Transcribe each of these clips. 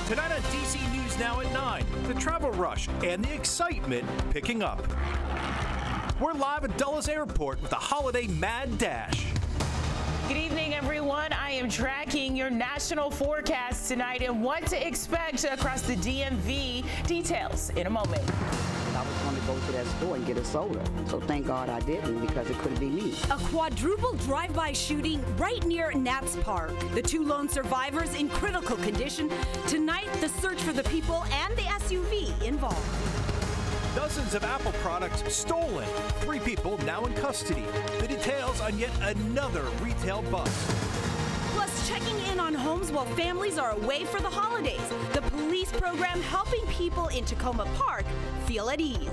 Tonight on DC News Now at 9, the travel rush and the excitement picking up. We're live at Dulles Airport with a holiday mad dash. Good evening, everyone. I am tracking your national forecast tonight and what to expect across the DMV. Details in a moment. I was going to go to that store and get a soda, so thank God I didn't, because it could be me. A quadruple drive-by shooting right near Nats Park. The two lone survivors in critical condition. Tonight, the search for the people and the SUV involved. Dozens of Apple products stolen. 3 people now in custody. The details on yet another retail bust. Plus, checking in on homes while families are away for the holidays. The police program helping people in Tacoma Park feel at ease.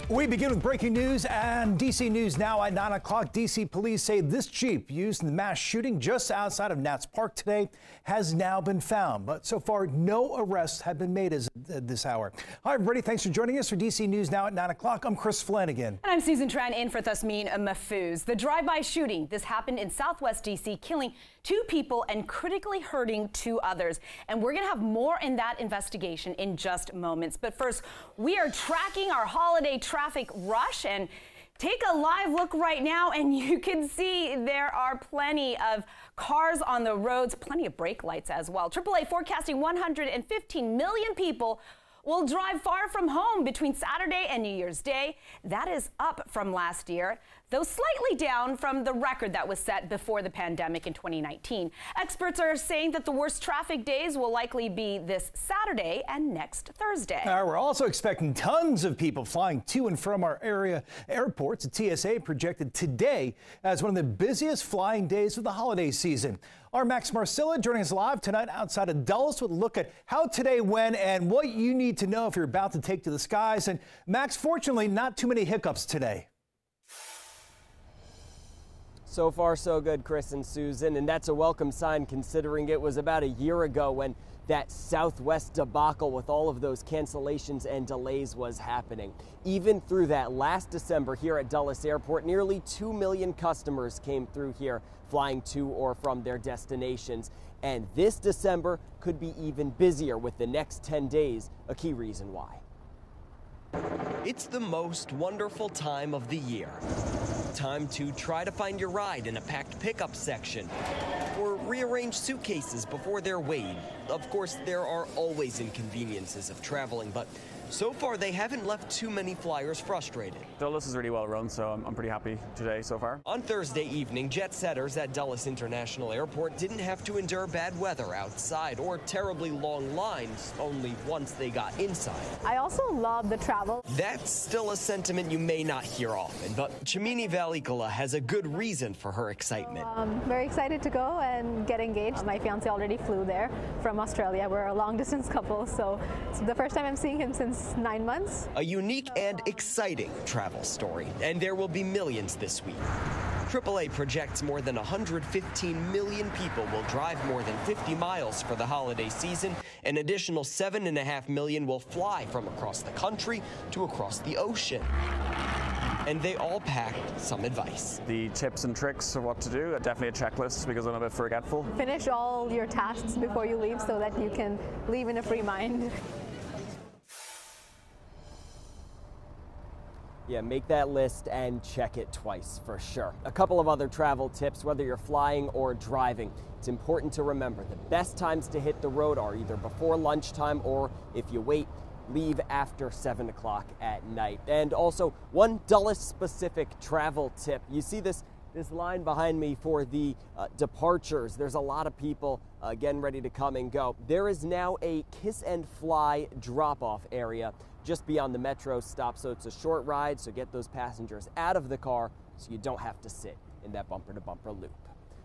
We begin with breaking news and DC News Now at 9 o'clock. DC police say this Jeep used in the mass shooting just outside of Nats Park today has now been found. But so far, no arrests have been made as this hour. Hi, everybody. Thanks for joining us for DC News Now at 9 o'clock. I'm Chris Flanagan. And I'm Susan Tran in for Thasmin Mahfouz. The drive-by shooting, this happened in Southwest DC, killing 2 people and critically hurting 2 others. And we're going to have more in that investigation in just moments. But first, we are tracking our holiday traffic rush, and take a live look right now and you can see there are plenty of cars on the roads, plenty of brake lights as well. AAA forecasting 115 million people will drive far from home between Saturday and New Year's Day. That is up from last year, though slightly down from the record that was set before the pandemic in 2019. Experts are saying that the worst traffic days will likely be this Saturday and next Thursday. We're also expecting tons of people flying to and from our area airports. The TSA projected today as one of the busiest flying days of the holiday season. Our Max Marcilla joining us live tonight outside of Dulles with a look at how today went and what you need to know if you're about to take to the skies. And Max, fortunately, not too many hiccups today. So far, so good, Chris and Susan, and that's a welcome sign considering it was about a year ago when that Southwest debacle with all of those cancellations and delays was happening. Even through that last December here at Dulles Airport, nearly 2 million customers came through here flying to or from their destinations. And this December could be even busier with the next 10 days, a key reason why. It's the most wonderful time of the year. Time to try to find your ride in a packed pickup section or rearrange suitcases before they're weighed. Of course, there are always inconveniences of traveling, but so far they haven't left too many flyers frustrated. Dulles is really well run, so I'm pretty happy today so far. On Thursday evening, jet setters at Dulles International Airport didn't have to endure bad weather outside or terribly long lines only once they got inside. I also love the travel. That's still a sentiment you may not hear often, but Chimini Valikala has a good reason for her excitement. I'm very excited to go and get engaged. My fiance already flew there from Australia. We're a long-distance couple, so it's the first time I'm seeing him since 9 months. A unique and exciting travel story, and there will be millions this week. AAA projects more than 115 million people will drive more than 50 miles for the holiday season. An additional 7.5 million will fly from across the country to across the ocean. And they all packed some advice. The tips and tricks of what to do, definitely a checklist because I'm a bit forgetful. Finish all your tasks before you leave so that you can leave in a free mind. Yeah, make that list and check it twice for sure. A couple of other travel tips, whether you're flying or driving. It's important to remember the best times to hit the road are either before lunchtime or, if you wait, leave after 7 o'clock at night. And also, one Dulles-specific travel tip. You see this line behind me for the departures. There's a lot of people getting ready to come and go. There is now a Kiss and Fly drop-off area just beyond the metro stop, so it's a short ride, so get those passengers out of the car so you don't have to sit in that bumper-to-bumper loop.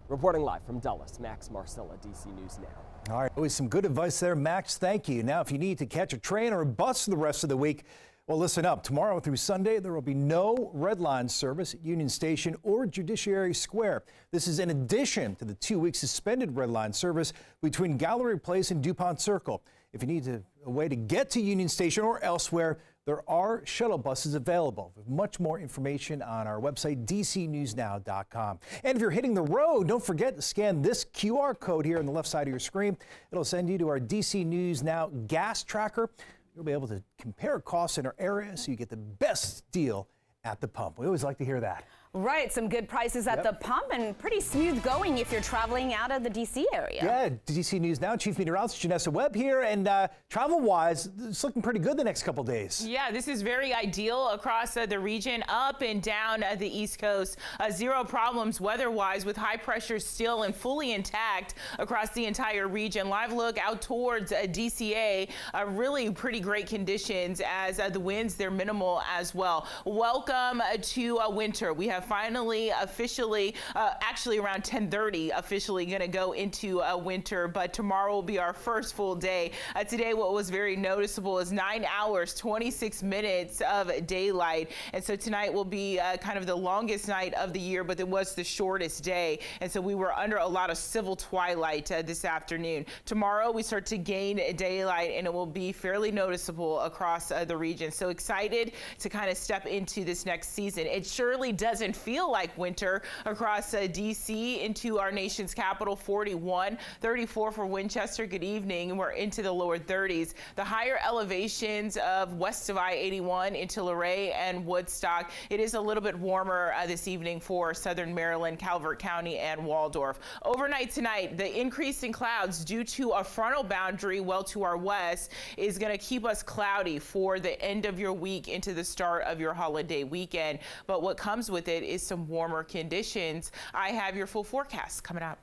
Reporting live from Dulles, Max Marcilla, DC News Now. All right, always some good advice there, Max. Thank you. Now, if you need to catch a train or a bus for the rest of the week, well, listen up. Tomorrow through Sunday, there will be no Red Line service at Union Station or Judiciary Square. This is in addition to the 2-week suspended Red Line service between Gallery Place and DuPont Circle. If you need a way to get to Union Station or elsewhere, there are shuttle buses available. With much more information on our website, dcnewsnow.com. And if you're hitting the road, don't forget to scan this QR code here on the left side of your screen. It'll send you to our DC News Now gas tracker. You'll be able to compare costs in our area so you get the best deal at the pump. We always like to hear that. Right, some good prices at the pump and pretty smooth going if you're traveling out of the D.C. area. Yeah, DC News Now, Chief Meteorologist Janessa Webb here, and travel-wise, it's looking pretty good the next couple days. Yeah, this is very ideal across the region, up and down the East Coast. Zero problems weather-wise, with high pressure still and fully intact across the entire region. Live look out towards DCA, really pretty great conditions as the winds, they're minimal as well. Welcome to winter. We have finally officially, actually around 10:30, officially going to go into winter, but tomorrow will be our first full day. Today, what was very noticeable is 9 hours, 26 minutes of daylight. And so tonight will be kind of the longest night of the year, but it was the shortest day. And so we were under a lot of civil twilight this afternoon. Tomorrow, we start to gain daylight, and it will be fairly noticeable across the region. So excited to kind of step into this next season. It surely doesn't feel like winter across D.C. into our nation's capital. 41, 34 for Winchester. Good evening. We're into the lower 30s. The higher elevations of west of I-81 into Luray and Woodstock, it is a little bit warmer this evening for southern Maryland, Calvert County, and Waldorf. Overnight tonight, the increase in clouds due to a frontal boundary well to our west is going to keep us cloudy for the end of your week into the start of your holiday weekend. But what comes with it is some warmer conditions. I have your full forecast coming up.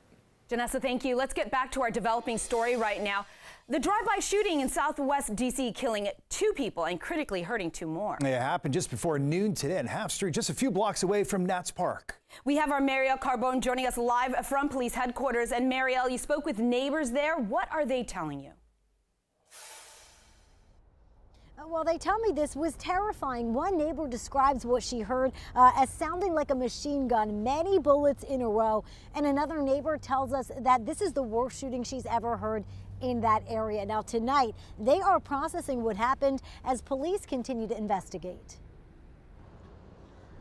Janessa, thank you. Let's get back to our developing story right now. The drive-by shooting in southwest D.C. killing 2 people and critically hurting 2 more. It happened just before noon today on Half Street, just a few blocks away from Nats Park. We have our Marielle Carbone joining us live from police headquarters. And Marielle, you spoke with neighbors there. What are they telling you? Well, they tell me this was terrifying. One neighbor describes what she heard as sounding like a machine gun, many bullets in a row. And another neighbor tells us that this is the worst shooting she's ever heard in that area. Now, tonight, they are processing what happened as police continue to investigate.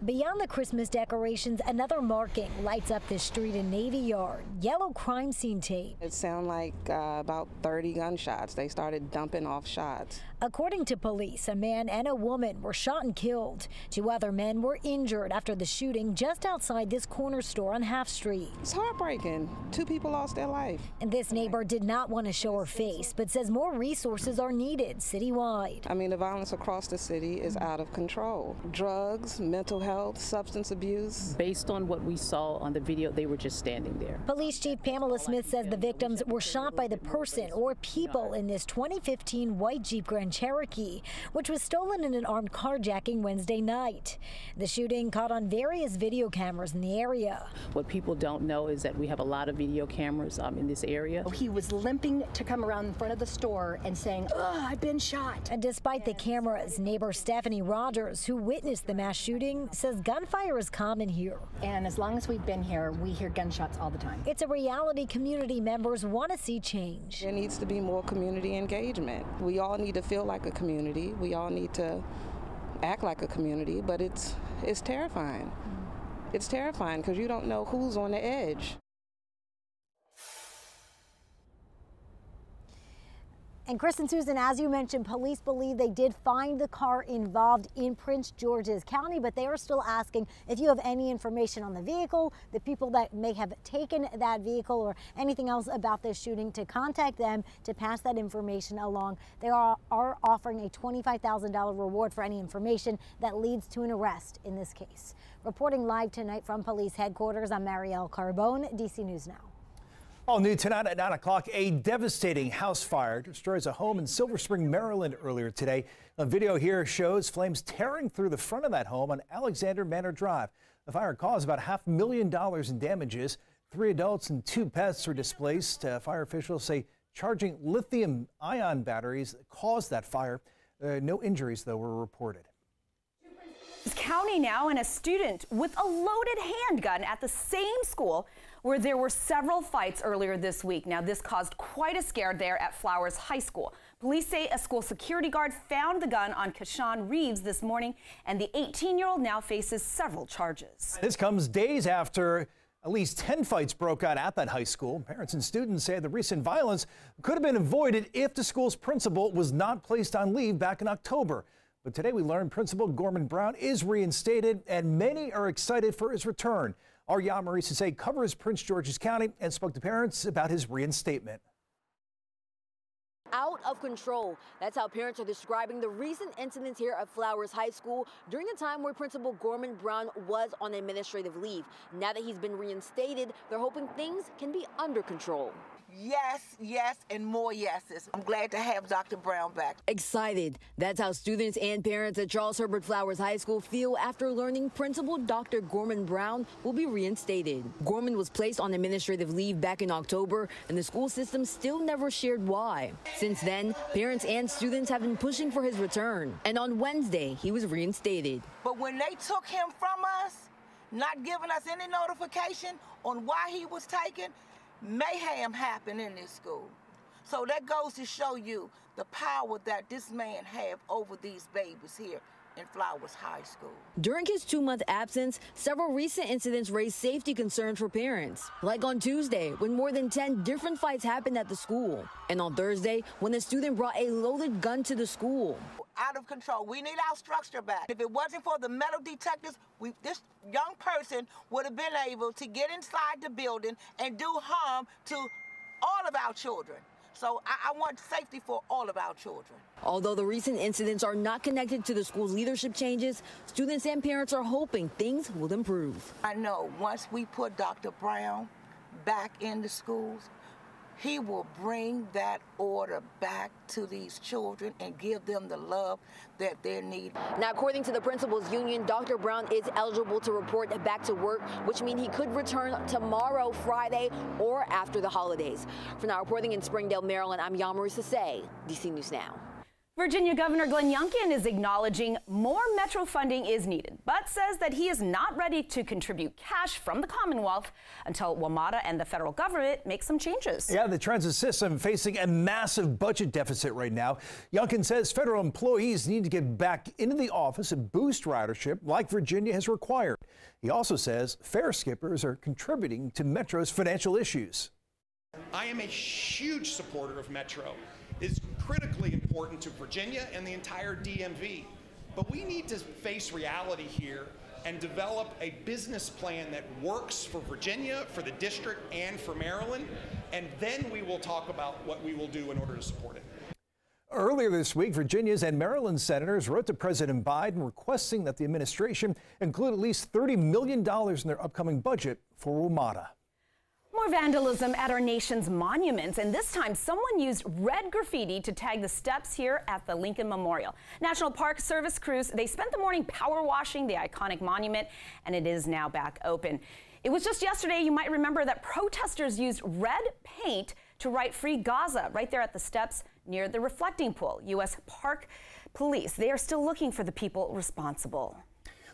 Beyond the Christmas decorations, another marking lights up this street in Navy Yard. Yellow crime scene tape. It sounded like about 30 gunshots. They started dumping off shots. According to police, a man and a woman were shot and killed. 2 other men were injured after the shooting just outside this corner store on Half Street. It's heartbreaking. 2 people lost their life. And this neighbor did not want to show her face, but says more resources are needed citywide. I mean, the violence across the city is out of control. Drugs, mental health, substance abuse. Based on what we saw on the video, they were just standing there. Police Chief Pamela Smith says the victims were shot by the person or people in this 2015 white Jeep Grand Cherokee, which was stolen in an armed carjacking Wednesday night. The shooting caught on various video cameras in the area. What people don't know is that we have a lot of video cameras in this area. He was limping to come around in front of the store and saying, "Oh, I've been shot." And despite the cameras, neighbor Stephanie Rogers, who witnessed the mass shooting, says gunfire is common here. And as long as we've been here, we hear gunshots all the time. It's a reality community members want to see change. There needs to be more community engagement. We all need to feel like a community. We all need to act like a community, but it's terrifying. It's terrifying because you don't know who's on the edge. And Chris and Susan, as you mentioned, police believe they did find the car involved in Prince George's County, but they are still asking if you have any information on the vehicle, the people that may have taken that vehicle, or anything else about this shooting, to contact them to pass that information along. They are offering a $25,000 reward for any information that leads to an arrest in this case. Reporting live tonight from police headquarters, I'm Marielle Carbone, DC News Now. All new tonight at 9 o'clock, a devastating house fire destroys a home in Silver Spring, Maryland earlier today. A video here shows flames tearing through the front of that home on Alexander Manor Drive. The fire caused about $500,000 in damages. 3 adults and 2 pets were displaced. Fire officials say charging lithium-ion batteries caused that fire. No injuries, though, were reported. County now, and a student with a loaded handgun at the same school where there were several fights earlier this week. Now, this caused quite a scare there at Flowers High School. Police say a school security guard found the gun on Kashawn Reeves this morning, and the 18-year-old now faces several charges. This comes days after at least 10 fights broke out at that high school. Parents and students say the recent violence could have been avoided if the school's principal was not placed on leave back in October. But today we learned Principal Gorman Brown is reinstated, and many are excited for his return. Our Marie Sisse covers Prince George's County and spoke to parents about his reinstatement. Out of control. That's how parents are describing the recent incidents here at Flowers High School during the time where Principal Gorman Brown was on administrative leave. Now that he's been reinstated, they're hoping things can be under control. Yes, yes, and more yeses. I'm glad to have Dr. Brown back. Excited. That's how students and parents at Charles Herbert Flowers High School feel after learning Principal Dr. Gorman Brown will be reinstated. Gorman was placed on administrative leave back in October, and the school system still never shared why. Since then, parents and students have been pushing for his return, and on Wednesday, he was reinstated. But when they took him from us, not giving us any notification on why he was taken, mayhem happened in this school. So that goes to show you the power that this man have over these babies here in Flowers High School. During his 2-month absence, several recent incidents raised safety concerns for parents, like on Tuesday when more than 10 different fights happened at the school, and on Thursday when a student brought a loaded gun to the school. Out of control. We need our structure back. If it wasn't for the metal detectors, this young person would have been able to get inside the building and do harm to all of our children. So I want safety for all of our children. Although the recent incidents are not connected to the school's leadership changes, students and parents are hoping things will improve. I know once we put Dr. Brown back in the schools, he will bring that order back to these children and give them the love that they need. Now, according to the principals union, Dr. Brown is eligible to report back to work, which means he could return tomorrow, Friday, or after the holidays. For now, reporting in Springdale, Maryland, I'm Marie Sisse, DC News Now. Virginia Governor Glenn Youngkin is acknowledging more Metro funding is needed, but says that he is not ready to contribute cash from the Commonwealth until WMATA and the federal government make some changes. Yeah, the transit system facing a massive budget deficit right now. Youngkin says federal employees need to get back into the office and boost ridership like Virginia has required. He also says fare skippers are contributing to Metro's financial issues. I am a huge supporter of Metro. It's critically important to Virginia and the entire DMV. But we need to face reality here and develop a business plan that works for Virginia, for the district, and for Maryland. And then we will talk about what we will do in order to support it. Earlier this week, Virginia's and Maryland senators wrote to President Biden requesting that the administration include at least $30 million in their upcoming budget for WMATA. More vandalism at our nation's monuments, and this time someone used red graffiti to tag the steps here at the Lincoln Memorial. National Park Service crews, they spent the morning power washing the iconic monument, and it is now back open. It was just yesterday, you might remember, that protesters used red paint to write "Free Gaza" right there at the steps near the reflecting pool. U.S. Park Police, they are still looking for the people responsible.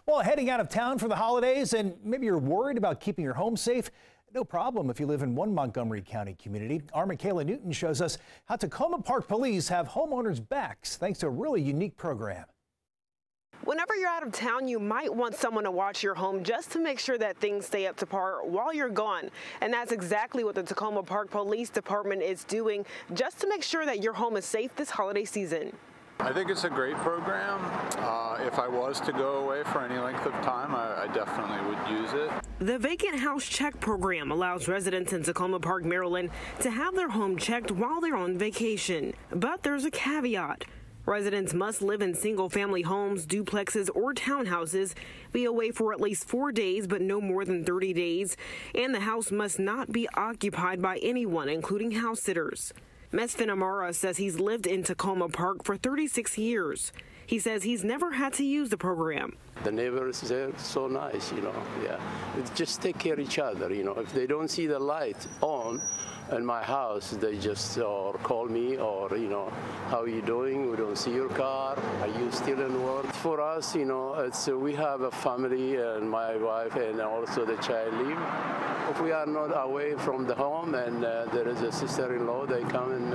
Well, heading out of town for the holidays, and maybe you're worried about keeping your home safe. No problem if you live in one Montgomery County community. Our Michaela Newton shows us how Tacoma Park Police have homeowners' backs thanks to a really unique program. Whenever you're out of town, you might want someone to watch your home just to make sure that things stay up to par while you're gone. And that's exactly what the Tacoma Park Police Department is doing, just to make sure that your home is safe this holiday season. I think it's a great program. If I was to go away for any length of time, I definitely would use it. The Vacant House Check program allows residents in Tacoma Park, Maryland, to have their home checked while they're on vacation. But there's a caveat. Residents must live in single-family homes, duplexes, or townhouses, be away for at least 4 days, but no more than 30 days, and the house must not be occupied by anyone, including house sitters. Mesfin Amara says he's lived in Tacoma Park for 36 years. He says he's never had to use the program. The neighbors, they're so nice, yeah. Just take care of each other, If they don't see the light on in my house, they just call me or, how are you doing? We don't see your car. Are you still in work? For us, we have a family and my wife and also the child live. If we are not away from the home and there is a sister-in-law, they come and,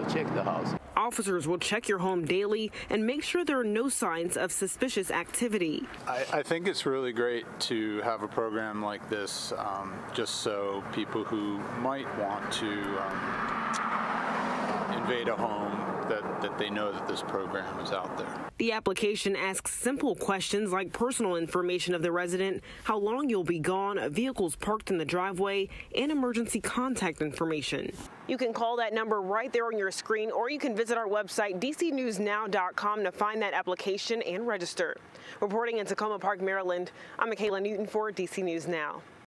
check the house. Officers will check your home daily and make sure there are no signs of suspicious activity. I think it's really great to have a program like this, just so people who might want to invade a home, that they know that this program is out there. The application asks simple questions like personal information of the resident, how long you'll be gone, vehicles parked in the driveway, and emergency contact information. You can call that number right there on your screen, or you can visit our website, dcnewsnow.com, to find that application and register. Reporting in Tacoma Park, Maryland, I'm Michaela Newton for DC News Now.